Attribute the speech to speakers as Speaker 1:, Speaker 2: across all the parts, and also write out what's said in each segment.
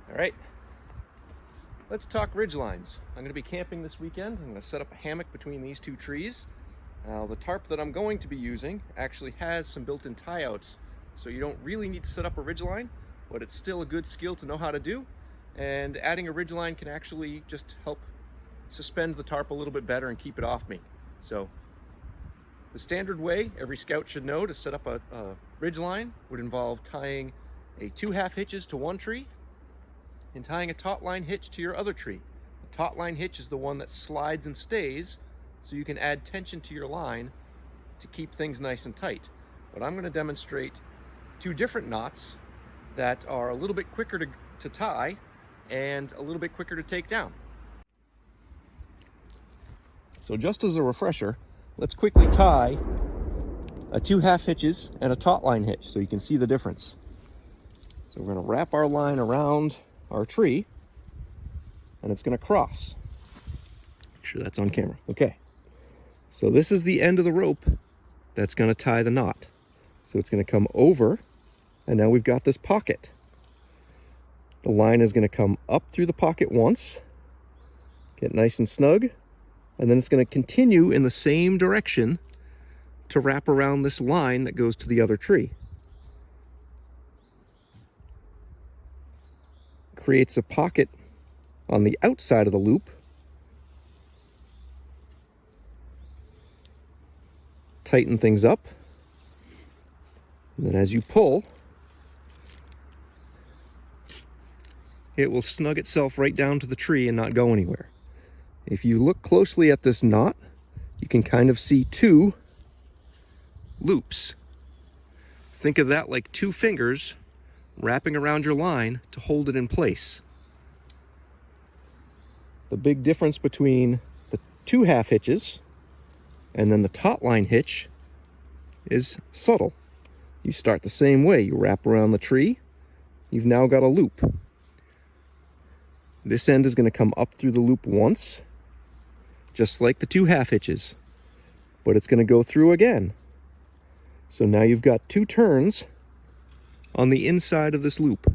Speaker 1: All right, let's talk ridge lines. I'm going to be camping this weekend. I'm going to set up a hammock between these two trees. Now, the tarp that I'm going to be using actually has some built-in tie-outs, so you don't really need to set up a ridge line, but it's still a good skill to know how to do. And adding a ridge line can actually just help suspend the tarp a little bit better and keep it off me. So the standard way every scout should know to set up a ridge line would involve tying a 2/2 hitches to one tree and tying a taut line hitch to your other tree. The taut line hitch is the one that slides and stays, so you can add tension to your line to keep things nice and tight. But I'm going to demonstrate two different knots that are a little bit quicker to tie and a little bit quicker to take down. So just as a refresher, let's quickly tie a 2/2 hitches and a taut line hitch so you can see the difference. So we're going to wrap our line around our tree and it's going to cross. Make sure that's on camera. Okay. So this is the end of the rope that's going to tie the knot. So it's going to come over, and now we've got this pocket. The line is going to come up through the pocket once, get nice and snug, and then it's going to continue in the same direction to wrap around this line that goes to the other tree. Creates a pocket on the outside of the loop. Tighten things up. And then as you pull, it will snug itself right down to the tree and not go anywhere. If you look closely at this knot, you can kind of see two loops. Think of that like two fingers wrapping around your line to hold it in place. The big difference between the 2/2 hitches and then the taut line hitch is subtle. You start the same way. You wrap around the tree. You've now got a loop. This end is going to come up through the loop once, just like the 2/2 hitches, but it's going to go through again. So now you've got two turns on the inside of this loop.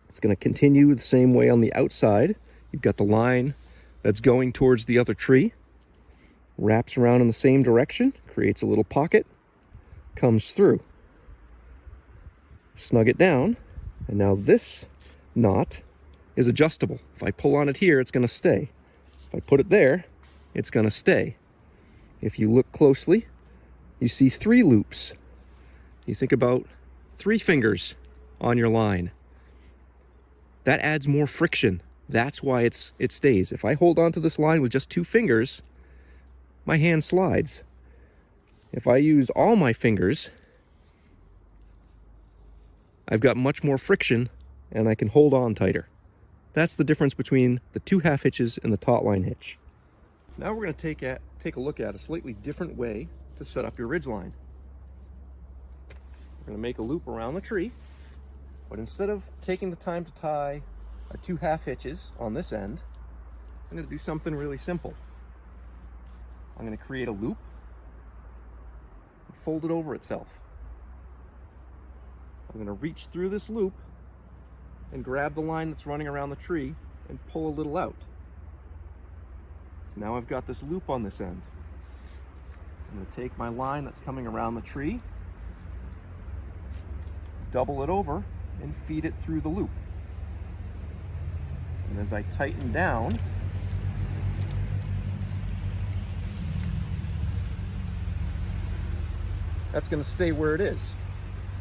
Speaker 1: It's going to continue the same way on the outside. You've got the line that's going towards the other tree, wraps around in the same direction, creates a little pocket, comes through. Snug it down, and now this knot is adjustable. If I pull on it here, it's going to stay. If I put it there, it's going to stay. If you look closely, you see three loops. You think about three fingers on your line. That adds more friction. That's why it stays. If I hold onto this line with just two fingers, my hand slides. If I use all my fingers, I've got much more friction and I can hold on tighter. That's the difference between the 2/2 hitches and the taut line hitch. Now we're going to take a look at a slightly different way to set up your ridge line. We're going to make a loop around the tree, but instead of taking the time to tie a 2/2 hitches on this end, I'm going to do something really simple. I'm going to create a loop and fold it over itself. I'm going to reach through this loop and grab the line that's running around the tree and pull a little out. So now I've got this loop on this end. I'm going to take my line that's coming around the tree, double it over, and feed it through the loop. And as I tighten down, that's going to stay where it is.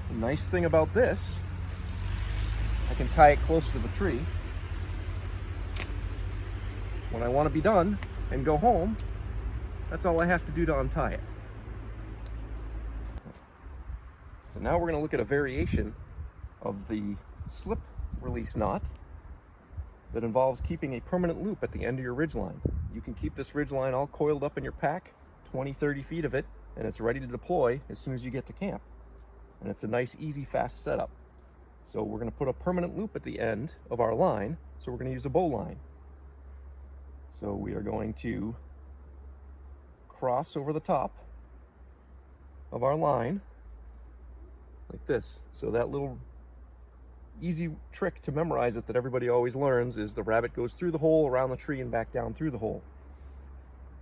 Speaker 1: The nice thing about this, I can tie it close to the tree. When I want to be done and go home, that's all I have to do to untie it. So now we're going to look at a variation of the slip release knot that involves keeping a permanent loop at the end of your ridge line. You can keep this ridge line all coiled up in your pack, 20-30 feet of it, and it's ready to deploy as soon as you get to camp. And it's a nice, easy, fast setup. So we're going to put a permanent loop at the end of our line, so we're going to use a bowline. So we are going to cross over the top of our line like this. So that little easy trick to memorize it that everybody always learns is the rabbit goes through the hole, around the tree, and back down through the hole.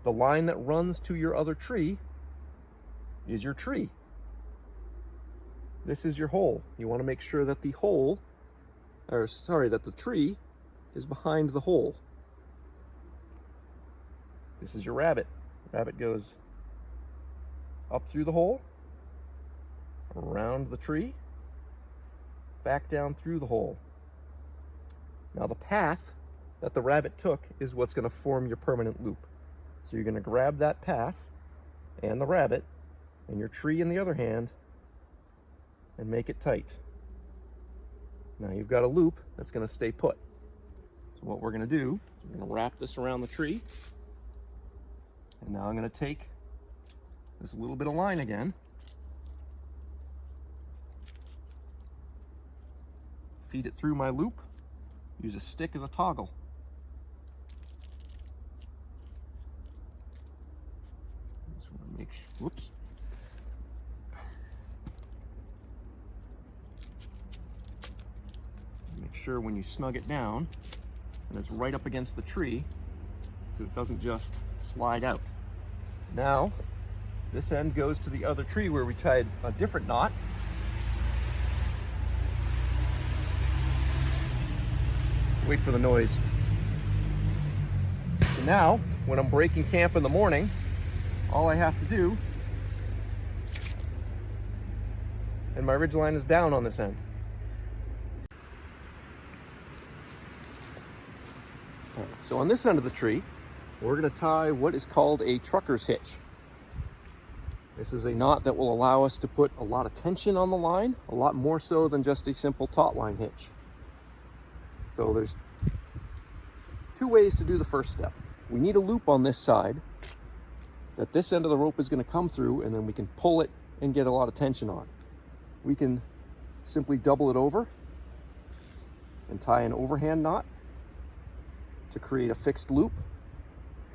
Speaker 1: The line that runs to your other tree is your tree. This is your hole. You want to make sure that the tree is behind the hole. This is your rabbit. Rabbit goes up through the hole, around the tree, back down through the hole. Now the path that the rabbit took is what's going to form your permanent loop. So you're going to grab that path and the rabbit and your tree in the other hand and make it tight. Now you've got a loop that's going to stay put. So what we're going to do is we're going to wrap this around the tree. And now I'm going to take this little bit of line again, feed it through my loop, use a stick as a toggle. Just want to make sure when you snug it down and it's right up against the tree so it doesn't just slide out. Now this end goes to the other tree where we tied a different knot. Wait for the noise. So now, when I'm breaking camp in the morning, all I have to do, and my ridgeline is down on this end. All right, so on this end of the tree, we're going to tie what is called a trucker's hitch. This is a knot that will allow us to put a lot of tension on the line, a lot more so than just a simple taut line hitch. So there's two ways to do the first step. We need a loop on this side that this end of the rope is going to come through, and then we can pull it and get a lot of tension on. We can simply double it over and tie an overhand knot to create a fixed loop.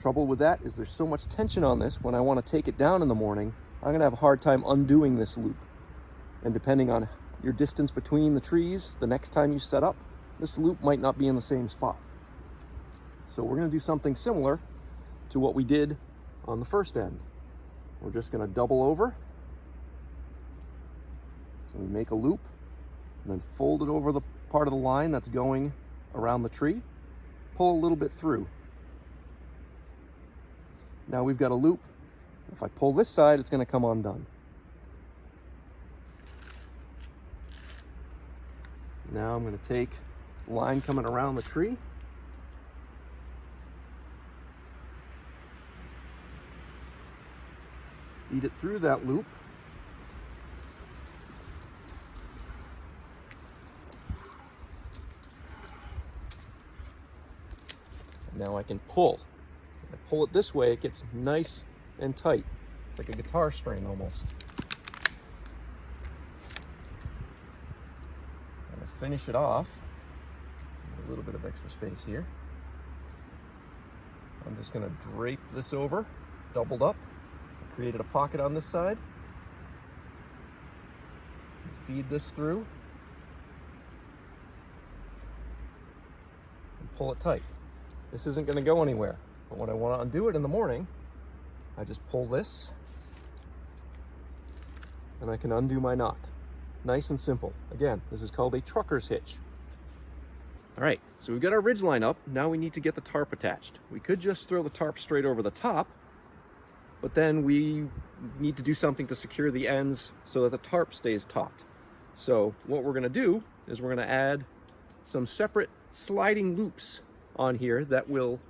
Speaker 1: Trouble with that is there's so much tension on this, when I want to take it down in the morning, I'm going to have a hard time undoing this loop. And depending on your distance between the trees, the next time you set up, this loop might not be in the same spot. So we're going to do something similar to what we did on the first end. We're just going to double over. So we make a loop and then fold it over the part of the line that's going around the tree. Pull a little bit through. Now we've got a loop. If I pull this side, it's going to come undone. Now I'm going to take the line coming around the tree. Feed it through that loop. And now I can pull. I pull it this way, it gets nice and tight. It's like a guitar string almost. I'm going to finish it off. A little bit of extra space here. I'm just going to drape this over, doubled up. I created a pocket on this side. Feed this through. And pull it tight. This isn't going to go anywhere. But when I want to undo it in the morning, I just pull this and I can undo my knot. Nice and simple. Again, this is called a trucker's hitch. All right, so we've got our ridgeline up. Now we need to get the tarp attached. We could just throw the tarp straight over the top, but then we need to do something to secure the ends so that the tarp stays taut. So what we're going to do is we're going to add some separate sliding loops on here that will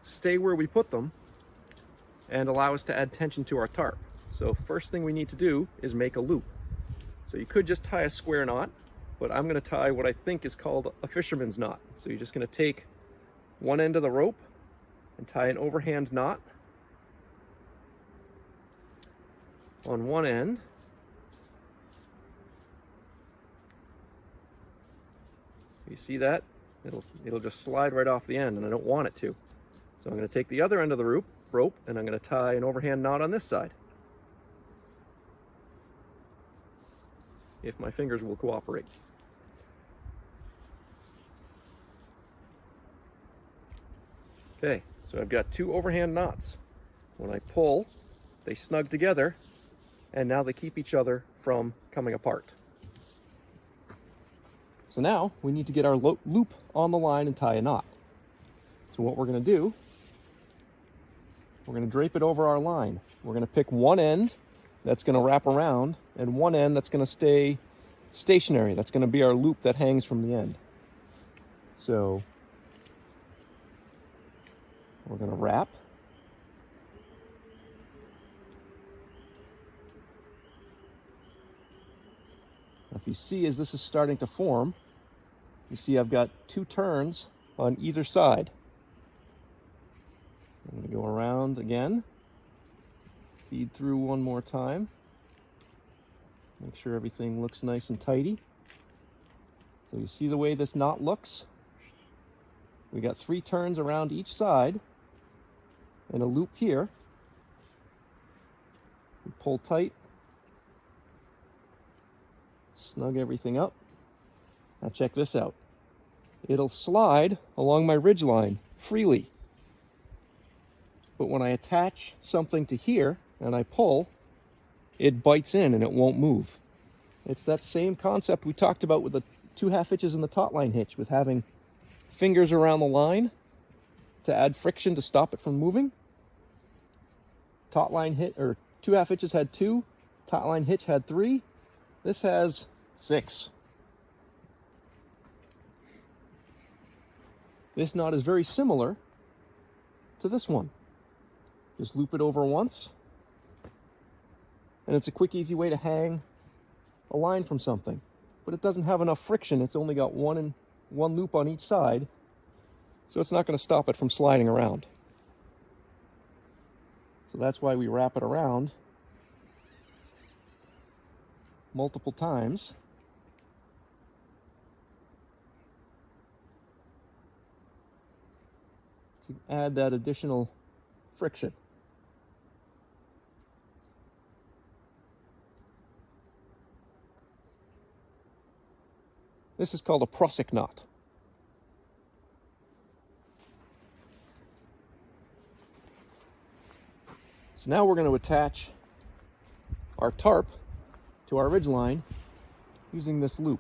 Speaker 1: stay where we put them and allow us to add tension to our tarp. So first thing we need to do is make a loop. So you could just tie a square knot, but I'm going to tie what I think is called a fisherman's knot. So you're just going to take one end of the rope and tie an overhand knot on one end. You see that? It'll just slide right off the end, and I don't want it to. So I'm going to take the other end of the rope and I'm going to tie an overhand knot on this side. If my fingers will cooperate. Okay, so I've got 2 overhand knots. When I pull, they snug together, and now they keep each other from coming apart. So now we need to get our loop on the line and tie a knot. So what we're going to do, we're going to drape it over our line. We're going to pick one end that's going to wrap around and one end that's going to stay stationary. That's going to be our loop that hangs from the end. So we're going to wrap. Now if you see, as this is starting to form, you see I've got 2 turns on either side. I'm going to go around again, feed through one more time, make sure everything looks nice and tidy. So you see the way this knot looks? We got 3 turns around each side and a loop here. We pull tight, snug everything up. Now check this out. It'll slide along my ridge line freely. But when I attach something to here and I pull, it bites in and it won't move. It's that same concept we talked about with the 2 half hitches and the taut line hitch, with having fingers around the line to add friction to stop it from moving. Taut line hitch, or 2 half hitches had 2, taut line hitch had 3. This has 6. This knot is very similar to this one. Just loop it over once, and it's a quick, easy way to hang a line from something. But it doesn't have enough friction. It's only got one loop on each side, so it's not going to stop it from sliding around. So that's why we wrap it around multiple times. To add that additional friction. This is called a Prussick knot. So now we're going to attach our tarp to our ridge line using this loop.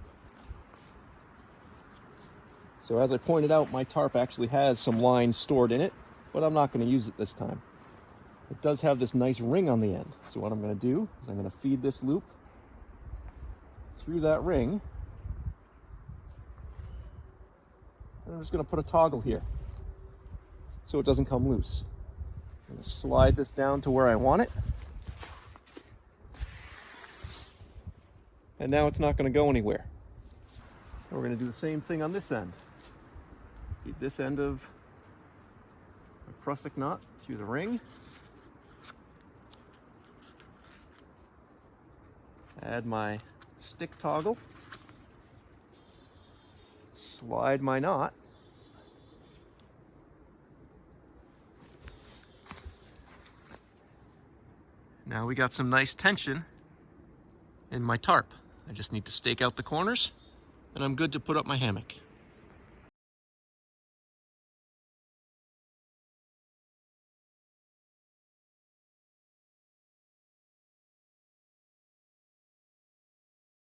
Speaker 1: So as I pointed out, my tarp actually has some line stored in it, but I'm not going to use it this time. It does have this nice ring on the end. So what I'm going to do is I'm going to feed this loop through that ring. And I'm just going to put a toggle here so it doesn't come loose. I'm going to slide this down to where I want it. And now it's not going to go anywhere. And we're going to do the same thing on this end. Feed this end of a Prussick knot through the ring. Add my stick toggle. Slide my knot. Now we got some nice tension in my tarp. I just need to stake out the corners and I'm good to put up my hammock.